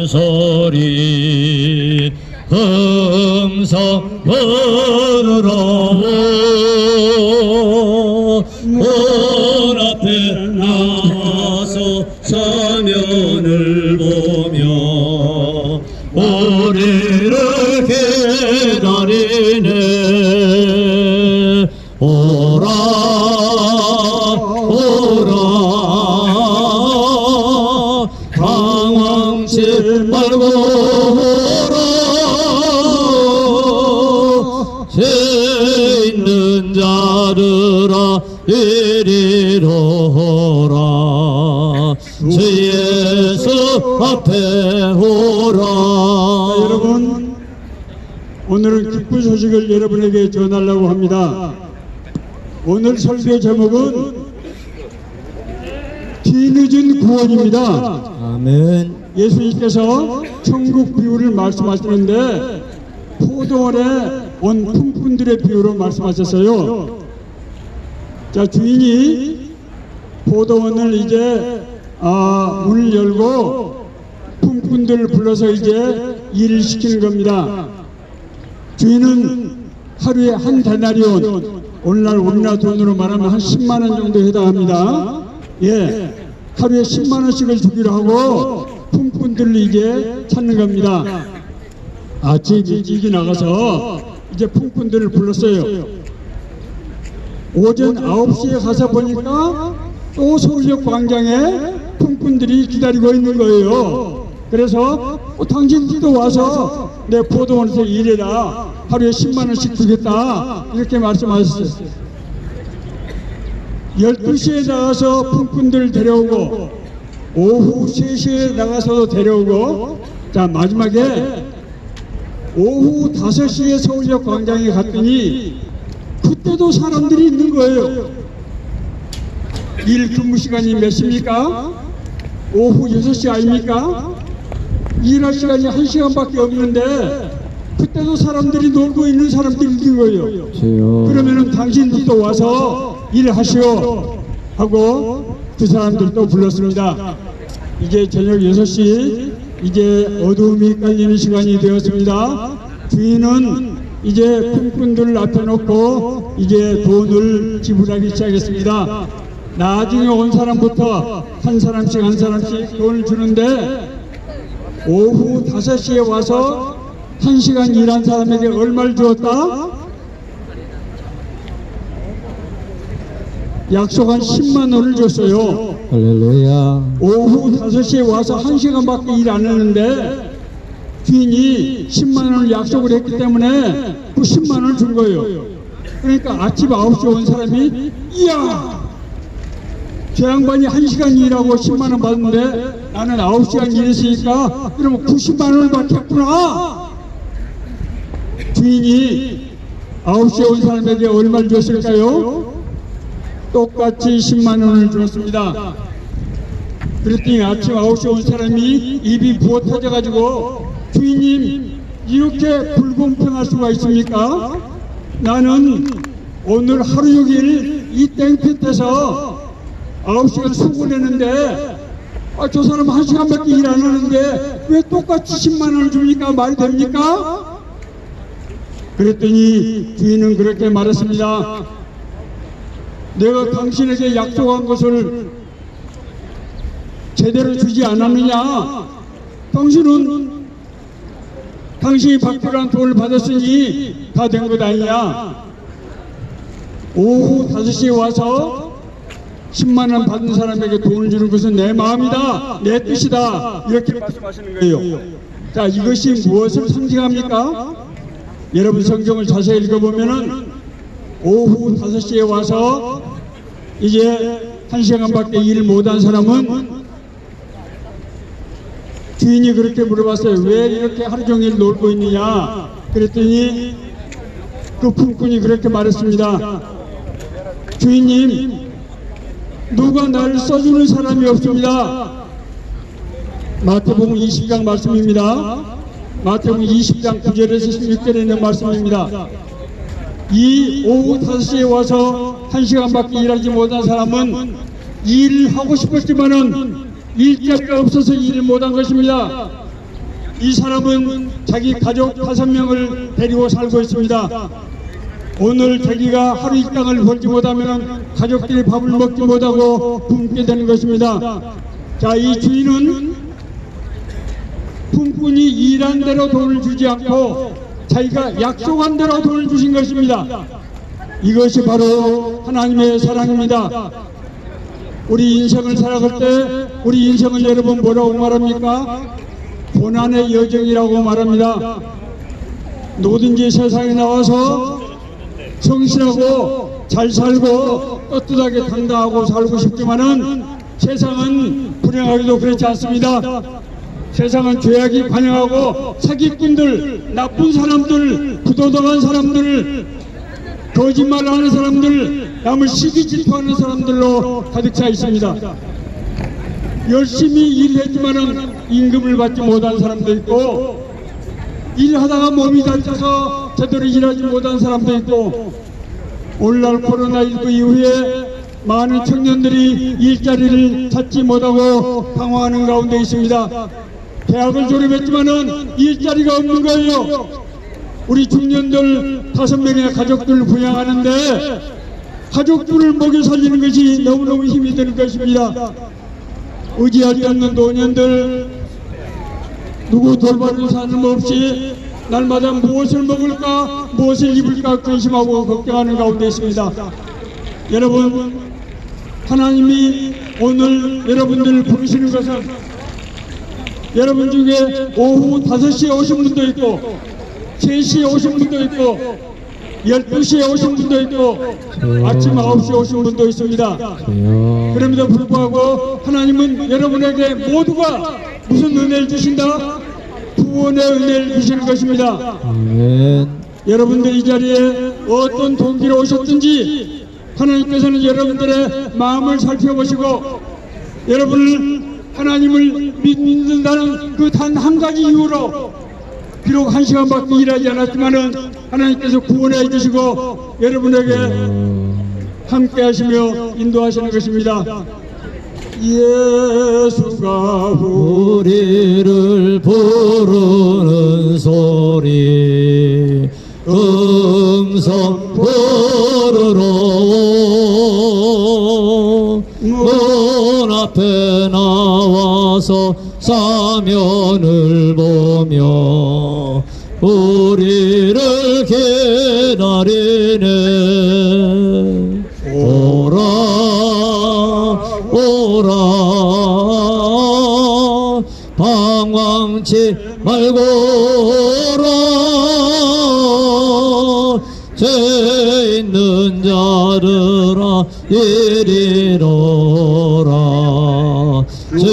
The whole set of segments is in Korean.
소리 음성으로 문 앞에 나와서 사면을 보며 우리를 기다리네. 오라 오라 당황치 말고 오라. 죄 있는 자들아 이리로 오라. 주 예수 앞에 오라. 여러분, 오늘은 기쁜 소식을 여러분에게 전하려고 합니다. 오늘 설교 제목은 뒤늦은 구원입니다. 아멘. 예수님께서 천국 비유를 말씀하시는데 포도원에 온 품꾼들의 비유로 말씀하셨어요. 자, 주인이 포도원을 이제 문을 열고 품꾼들을 불러서 이제 일을 시키는 겁니다. 주인은 하루에 한 데나리온, 오늘날 우리나라 돈으로 말하면 한 10만 원 정도 해당합니다. 예, 하루에 10만 원씩을 주기로 하고 품꾼들을 이제 찾는 겁니다. 아침 일찍이 나가서 이제 품꾼들을 불렀어요. 오전 9시에 가서 보니까 또 서울역 광장에 품꾼들이 기다리고 있는 거예요. 그래서 당신들도 와서 내 포도원에서 일해라, 하루에 10만 원씩 주겠다, 이렇게 말씀하셨어요. 12시에 나가서 품꾼들을 데려오고 오후 3시에 나가서도 데려오고, 자 마지막에 오후 5시에 서울역 광장에 갔더니 그때도 사람들이 있는 거예요. 일 근무 시간이 몇 시입니까? 오후 6시 아닙니까? 일할 시간이 1시간밖에 없는데 그때도 사람들이 놀고 있는 사람들이 있는 거예요. 그러면은 당신들도 와서 일하시오 하고 그 사람들도 불렀습니다. 이제 저녁 6시, 이제 어두움이 깔리는 시간이 되었습니다. 주인은 이제 품꾼들을 앞에 놓고 이제 돈을 지불하기 시작했습니다. 나중에 온 사람부터 한 사람씩 돈을 주는데 오후 5시에 와서 1시간 일한 사람에게 얼마를 주었다? 약속한 10만 원을 줬어요. 할렐루야. 오후 5시에 와서 1시간밖에 일 안 했는데 주인이 10만 원을 약속을 했기 때문에 그 10만 원을 준 거예요. 그러니까 아침 9시에 온 사람이, 이야, 저 양반이 1시간 일하고 10만 원 받는데 나는 9시간 일했으니까 그러면 90만 원을 받겠구나. 주인이 9시에 온 사람에게 얼마를 줬을까요? 똑같이 10만 원을 줬습니다. 그랬더니 아침 9시에 온 사람이 입이 부어 터져가지고, 주인님, 이렇게 불공평할 수가 있습니까? 나는 오늘 하루 6일 이 땡볕에서 9시간 수고했는데 저 사람 1시간밖에 일 안 하는데 왜 똑같이 10만 원을 줍니까? 말이 됩니까? 그랬더니 주인은 그렇게 말했습니다. 내가 당신에게 약속한 것을 제대로 주지 않았느냐? 당신이 받기로 한 돈을 받았으니 다 된 것 아니냐? 오후 5시에 와서 10만 원 받은 사람에게 돈을 주는 것은 내 마음이다, 내 뜻이다, 이렇게 말씀하시는 거예요. 자, 이것이 무엇을 상징합니까? 여러분 성경을 자세히 읽어보면은 오후 5시에 와서 이제 1시간밖에 일 못한 사람은 주인이 그렇게 물어봤어요. 왜 이렇게 하루 종일 놀고 있느냐? 그랬더니 그 품꾼이 그렇게 말했습니다. 주인님, 누가 나를 써주는 사람이 없습니다. 마태복음 20장 말씀입니다. 마태복음 20장 9절에서 16절에 있는 말씀입니다. 이 오후 5시에 와서 1시간밖에 일하지 못한 사람은 일하고 싶었지만은 일자리가 없어서 일을 못한 것입니다. 이 사람은 자기 가족 5명을 데리고 살고 있습니다. 오늘 자기가 하루 일당을 벌지 못하면 가족들이 밥을 먹지 못하고 굶게 되는 것입니다. 자, 이 주인은 품꾼이 일한 대로 돈을 주지 않고 자기가 약속한 대로 돈을 주신 것입니다. 이것이 바로 하나님의 사랑입니다. 우리 인생을 살아갈 때 우리 인생을 여러분 뭐라고 말합니까? 고난의 여정이라고 말합니다. 누구든지 세상에 나와서 성실하고 잘 살고 떳떳하게 당당하고 살고 싶지만은 세상은 불행하게도 그렇지 않습니다. 세상은 죄악이 관영하고 사기꾼들, 나쁜 사람들, 부도덕한 사람들, 거짓말하는 사람들, 남을 시기 질투하는 사람들로 가득 차 있습니다. 열심히 일했지만은 임금을 받지 못한 사람도 있고, 일하다가 몸이 다쳐서 제대로 일하지 못한 사람도 있고, 오늘날 코로나19 이후에 많은 청년들이 일자리를 찾지 못하고 방황하는 가운데 있습니다. 대학을 졸업했지만은 일자리가 없는 거예요. 우리 중년들 5명의 가족들을 부양하는데 가족들을 먹여 살리는 것이 너무너무 힘이 드는 것입니다. 의지할 데 없는 노년들, 누구 돌봐줄 사람 없이 날마다 무엇을 먹을까 무엇을 입을까 근심하고 걱정하는 가운데 있습니다. 여러분, 하나님이 오늘 여러분들을 부르시는 것은 여러분 중에 오후 5시에 오신 분도 있고 3시에 오신 분도 있고 12시에 오신 분도 있고 아침 9시에 오신 분도 있습니다. 그럼에도 불구하고 하나님은 여러분에게 모두가 무슨 은혜를 주신다? 구원의 은혜를 주시는 것입니다. 아멘. 여러분들 이 자리에 어떤 동기로 오셨든지 하나님께서는 여러분들의 마음을 살펴보시고 여러분을 하나님을 믿는다는 그 단 한 가지 이유로 비록 1시간밖에 일하지 않았지만은 하나님께서 구원해 주시고 여러분에게 함께 하시며 인도하시는 것입니다. 예수가 우리를 부르는 소리 음성 부르러 문 앞에 나와서 사면을 보며 우리를 기다리네. 오라 오라 방황치 말고 오라 죄 있는 자들아 이리로라 주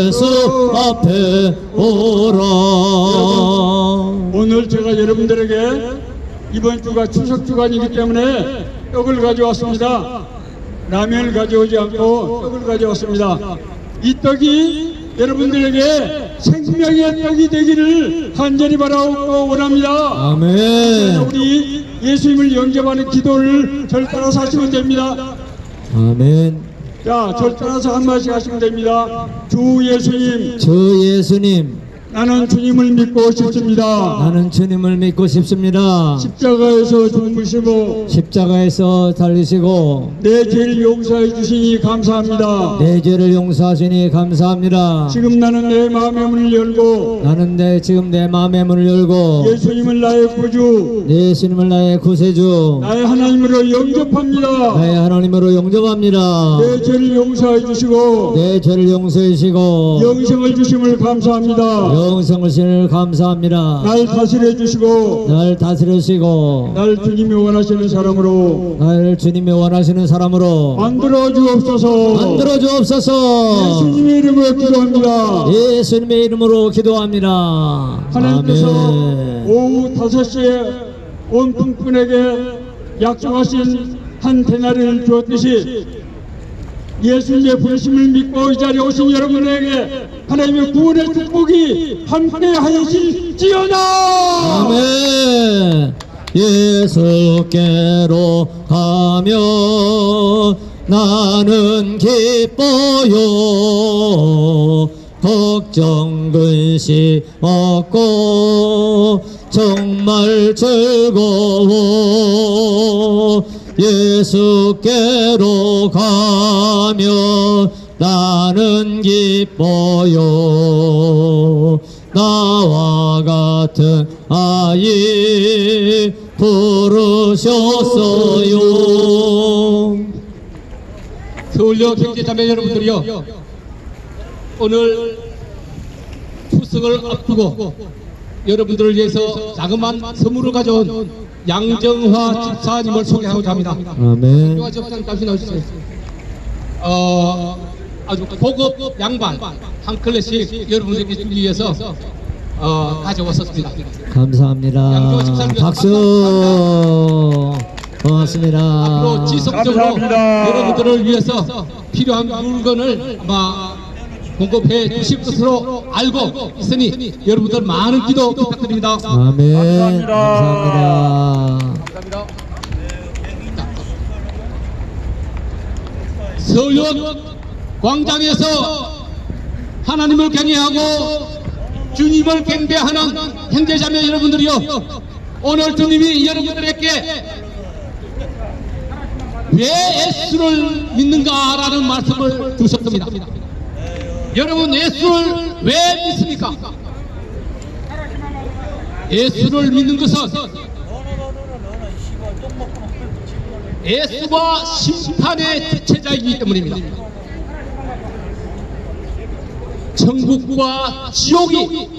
예수 앞에 오라. 오늘 제가 여러분들에게 이번 주가 추석 주간이기 때문에 떡을 가져왔습니다. 라면을 가져오지 않고 떡을 가져왔습니다. 이 떡이 여러분들에게 생명의 떡이 되기를 간절히 바라고 원합니다. 아멘. 우리 예수님을 영접하는 기도를 절 따라서 하시면 됩니다. 아멘. 자, 절 따라서 한 말씩 하시면 됩니다. 주 예수님, 주 예수님, 나는 주님을 믿고 싶습니다. 나는 주님을 믿고 싶습니다. 십자가에서 죽으시고 십자가에서 달리시고 내 죄를 용서해 주시니 감사합니다. 내 죄를 용서하시니 감사합니다. 지금 나는 내 마음의 문을 열고 나는 지금 내 마음의 문을 열고 예수님을 나의 구주, 예수님을 나의 구세주, 나의 하나님으로 영접합니다. 나의 하나님으로 영접합니다. 내 죄를 용서해 주시고 내 죄를 용서해 주시고 영생을 주심을 감사합니다. 영생을 주시를 감사합니다. 날 다스려 주시고 날 다스리시고 날 주님이 원하시는 사람으로 날 주님이 원하시는 사람으로 만들어 주옵소서. 만들어 주옵소서. 예수님의 이름으로 기도합니다. 예수님의 이름으로 기도합니다. 하나님께서 아멘. 오후 5시에 온 품꾼에게 약속하신 한 데나리를 주었듯이 예수님의 부르심을 믿고 이 자리에 오신 여러분에게 하나님의 구원의 축복이 함께 하실지어다. 아멘. 예수께로 가면 나는 기뻐요. 걱정 근심 없고 정말 즐거워. 예수께로 가며 나는 기뻐요. 나와 같은 아이 부르셨어요. 서울역 경제자매 여러분들이요, 오늘 추석을 앞두고 여러분들을 위해서 자그마한 선물을 가져온 양정화 집사님을 소개하고자 합니다. 아멘. 양정화 집사님 다시 나오시죠. 아주 고급 양반 한 클래식 여러분들에게 주기 위해서 가져왔었습니다. 감사합니다. 양정화 집사님 박수. 고맙습니다. 앞으로 지속적으로 감사합니다. 여러분들을 위해서 필요한 물건을 아마 공급해 주실 것으로 알고 있으니 여러분들 많은 기도 부탁드립니다. 아멘. 감사합니다. 감사합니다. 서울역 광장에서 하나님을 경외하고 주님을 경배하는 형제자매 여러분들이요, 오늘 주님이 여러분들에게 왜 예수를 믿는가라는 말씀을 주셨습니다. 여러분, 예수를 왜 믿습니까? 예수를 믿는 것은 예수가 심판의 주체자이기 때문입니다. 천국과 지옥이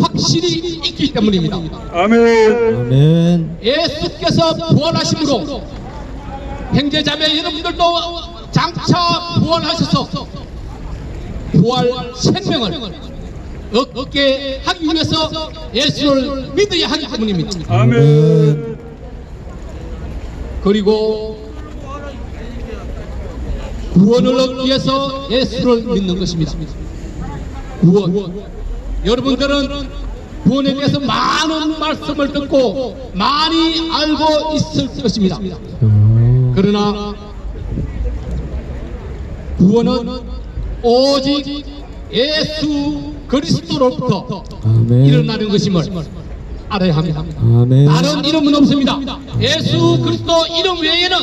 확실히 있기 때문입니다. 아멘. 아멘. 예수께서 부활하심으로 형제자매 여러분들도 장차 부활하셔서 부활 생명을 얻게 하기 위해서 예수를 믿어야 하기 때문입니다. 아멘. 그리고 구원을 얻기 위해서 예수를 믿는 것입니다. 구원. 여러분들은 구원에 대해서 많은 말씀을 듣고 많이 알고 있을 것입니다. 그러나 구원은 오직 예수 그리스도로부터 아멘. 일어나는 것임을 알아야 합니다. 아멘. 다른 이름은 없습니다. 예수 그리스도 이름 외에는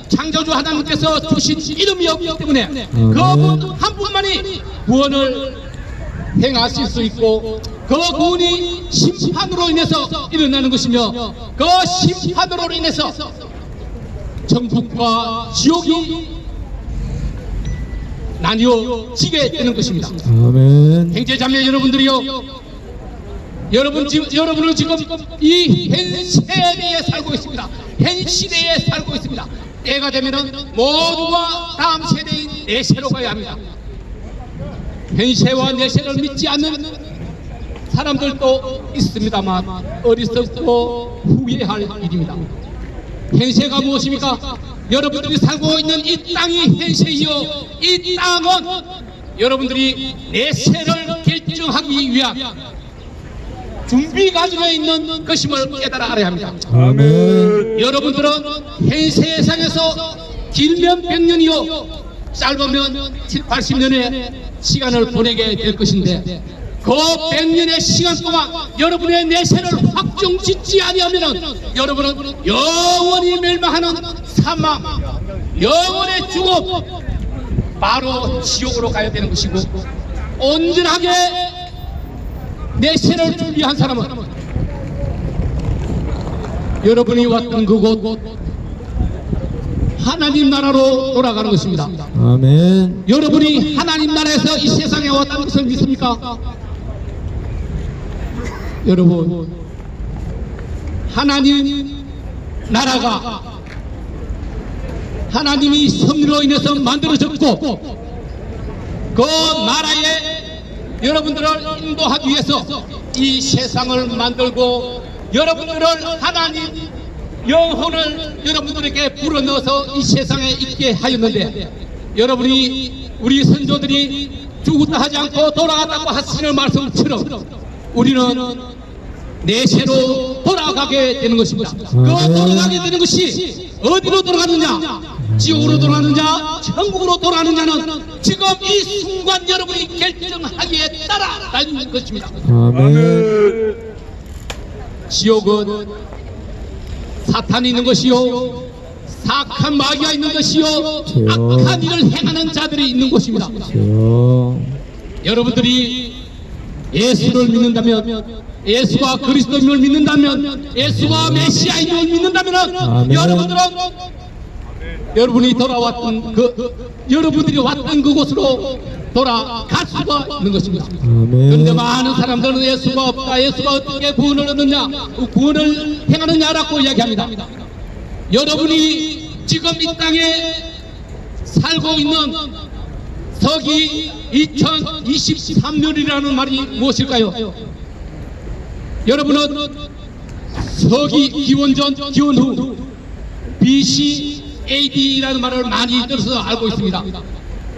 창조주 하나님께서 주신 이름이 없기 때문에 그분 한 분만이 구원을 행하실 수 있고, 그 구원이 심판으로 인해서 일어나는 것이며, 그 심판으로 인해서 천국과 지옥이 나뉘어지게 되는 것입니다. 아멘. 형제자매 여러분들이요, 여러분은 지금 이 현 세대에 살고 있습니다. 현 시대에 살고 있습니다. 때가 되면은 모두가 다음 세대인 내세로 가야 합니다. 현세와 내세를 믿지 않는 사람들도 있습니다만 어리석고 후회할 일입니다. 현세가 무엇입니까? 여러분들이 살고 있는 이 땅이 현세이요, 이 땅은 여러분들이 내세를 결정하기 위한 준비 과정에 있는 것임을 깨달아 알아야 합니다. 아멘. 여러분들은 현 세상에서 길면 100년이요 짧으면 7, 80년의 시간을 보내게 될 것인데, 그 100년의 시간 동안 여러분의 내세를 확정짓지 아니하면 여러분은 영원히 멸망하는 사망, 영원의 죽음, 바로 지옥으로 가야 되는 것이고, 온전하게 내세를 준비한 사람은 여러분이 왔던 그곳 하나님 나라로 돌아가는 것입니다. 아멘. 여러분이 하나님 나라에서 이 세상에 왔다는 것을 믿습니까? 여러분, 하나님 나라가 하나님이 섭리로 인해서 만들어졌고, 그 나라에 여러분들을 인도하기 위해서 이 세상을 만들고, 여러분들을 하나님 영혼을 여러분들에게 불어넣어서 이 세상에 있게 하였는데, 여러분이 우리 선조들이 죽었다 하지 않고 돌아갔다고 하시는 말씀처럼 우리는 내세로 돌아가게 되는 것입니다. 그 돌아가게 되는 것이 어디로 돌아가느냐? 지옥으로 돌아가느냐 천국으로 돌아가느냐는 지금 이 순간 여러분이 결정하기에 따라 달린 것입니다. 아멘. 지옥은 사탄이 있는 것이요 사악한 마귀가 있는 것이요 악한 일을 행하는 자들이 있는 것입니다. 주여. 여러분들이 예수를 믿는다면, 예수가 그리스도임을 믿는다면, 예수가 메시아임을 믿는다면 아멘. 여러분이 돌아왔던 여러분들이 왔던 그곳으로 돌아갈 수가 있는 것입니다. 그런데 아멘. 많은 사람들은 예수가 없다, 예수가 어떻게 구원을 얻느냐, 구원을 행하느냐라고 이야기합니다. 여러분이 지금 이 땅에 살고 있는 서기 2023년이라는 말이 무엇일까요? 여러분은 서기 기원전 기원후 BC AD라는 말을 많이 들어서 알고 있습니다.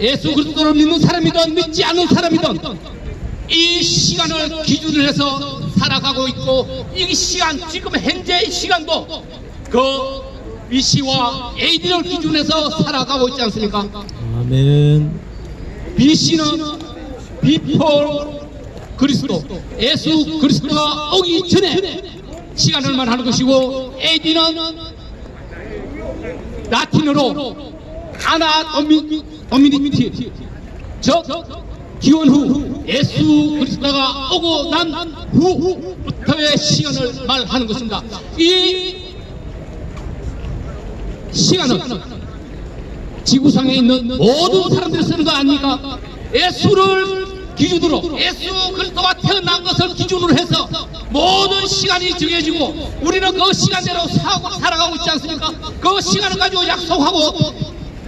예수 그리스도를 믿는 사람이든 믿지 않는 사람이든 이 시간을 기준으로 해서 살아가고 있고, 이 시간, 지금 현재의 시간도 그 BC와 AD를 기준해서 살아가고 있지 않습니까? 아멘. BC는 비포 그리스도, 예수 그리스도가 오기 전에 시간을 말하는 것이고, AD는 라틴어로 아나 도미니티, 즉 기원 후 예수 그리스도가 오고 난 후부터의 시간을 말하는 것입니다. 이 시간은 지구상에 있는 모든 사람들이 쓰는 거 아닙니까? 예수를 기준으로, 예수 그리스도가 태어난 것을 기준으로 해서 모든 시간이 정해지고 우리는 그 시간대로 살아가고 있지 않습니까? 그 시간을 가지고 약속하고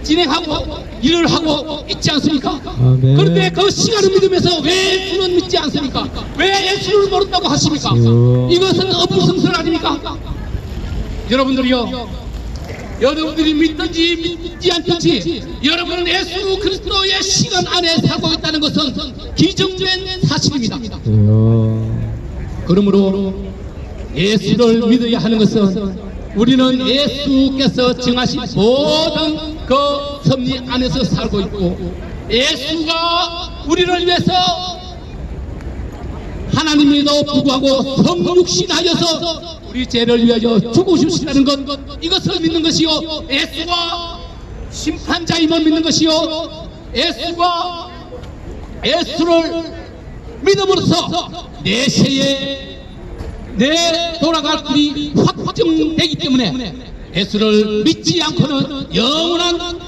진행하고 일을 하고 있지 않습니까? 아멘. 그런데 그 시간을 믿으면서 왜 예수는 믿지 않습니까? 왜 예수를 모른다고 하십니까? 이것은 어불성설 아닙니까? 여러분들이요, 여러분들이 믿든지 믿지 않든지 여러분은 예수 그리스도의 시간 안에 살고 있다는 것은 기정된 사실입니다. 주여. 그러므로 예수를 믿어야 하는 것은 우리는 예수께서 정하신 모든 그 섭리 안에서 살고 있고, 예수가 우리를 위해서 하나님에도 불구하고 성육신하여서 우리 죄를 위하여 죽으시라는 것, 이것을 믿는 것이요, 예수가 심판자임을 믿는 것이요, 예수를 믿음으로써 내 세에 내 돌아갈 길이 확정되기 때문에 예수를 믿지 않고는 영원한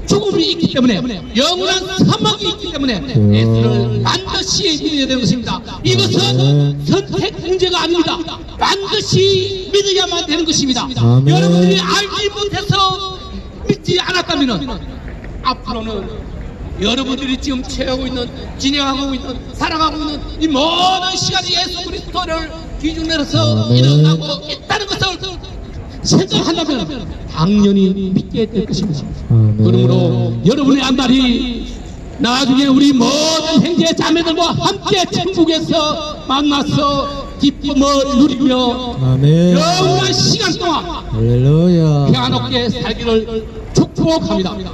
죽음이 있기 때문에, 영원한 사망이 있기 때문에 예수를 반드시 믿어야 되는 것입니다. 이것은 선택 문제가 아닙니다. 반드시 믿어야만 되는 것입니다. 아멘. 여러분들이 알지 못해서 믿지 않았다면 앞으로는 여러분들이 지금 채우고 있는, 진행하고 있는, 살아가고 있는 이 모든 시간이 예수 그리스도를 기준으로 해서 아멘. 일어나고 있다는 것을 생각한다면 당연히 믿게 될 것입니다. 아멘. 그러므로 여러분의 앞날이 나중에 우리 모든 형제 자매들과 함께 천국에서 만나서 기쁨을 누리며 아멘. 영원한 시간 동안 할렐루야. 평안롭게 살기를 축복합니다. 아멘.